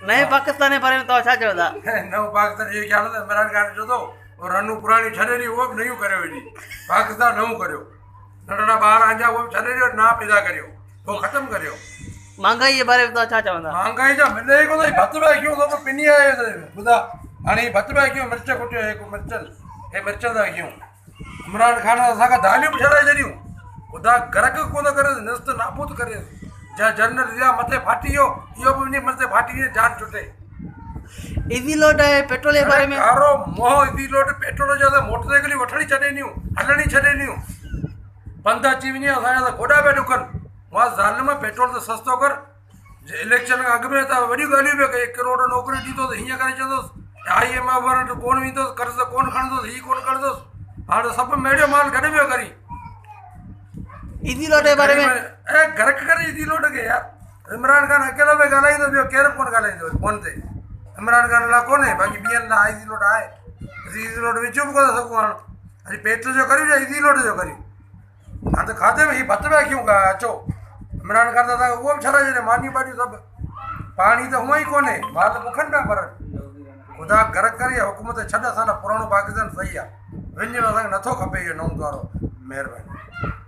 नए पाकिस्तान जे बारे में तव्हां छा चवंदा? नओं पाकिस्तान इहो ख़्यालु आहे इमरान ख़ान चयो थो रनूं पुराणी छॾे ॾियूं उहो बि नयूं करे वञी पाकिस्तान नओं करियो नंढड़ा ॿार अञा उहो बि छॾे ॾियो ना पैदा करियो पोइ ख़तमु करियो महांगाई जे बारे में तव्हां छा चवंदा? महांगाई जा मिले ई कोन भत पिया कयूं त पिनी आयो ॿुधा हाणे भत पिया कयूं मिर्च कुटियो हिकु मिर्चनि हे मिर्च था कयूं इमरान ख़ान असांखां दालियूं बि छॾाए छॾियूं ख़ुदा गरक कोन करे नस्त नाबूद करे जा जनरल इहा मथे फाटी वियो इहो बि वञी मथे फाटी वञे जान छुटे ईज़ी लोड ऐं पेट्रोल जे बारे में कारो मोह ईज़ी लोड पेट्रोल जो त मोटरसाइकिलियूं वठणी छॾे ॾियूं हलणी छॾे ॾियूं पंधु अची वञे असांजा त गोॾा पिया ॾुकनि मां ज़ालिम पेट्रोल त सस्तो कर इलेक्शन खां अॻु में त वॾियूं ॻाल्हियूं पिया कई 1 करोड़ नौकिरी ॾींदो त हीअं करे चवंदुसि IMF वारनि वटि कोन वेंदुसि कर्ज़ कोन खणंदुसि हीअ कोन खणंदुसि हाणे सभु मेड़ियो माल गॾु पियो करी ईज़ी लोड जे बारे में गरक करे ईज़ी लोड खे यार इमरान ख़ान अकेलो में ॻाल्हाईंदो ॿियो केरु कोन ॻाल्हाईंदो फोन ते इमरान ख़ान लाइ कोन्हे बाक़ी ॿियनि लाइ ईज़ी लोड आहे ईज़ी लोड विझूं बि कोन सघूं हाणे अॼु पेट जो करियूं या ईज़ी लोड जो करियूं हा त खाधे में हीअ भत पिया कयूं अचो इमरान ख़ान त असांखे उहो बि छॾाए छॾे मानियूं पानियूं सभु पाणी त हूअं ई कोन्हे माल बुखनि पिया भरनि ख़ुदा गरक करे हुकूमत छॾ असांजो पुराणो पाकिस्तान सही आहे विञ में असांखे नथो खपे इहो नओं द्वारो महिरबानी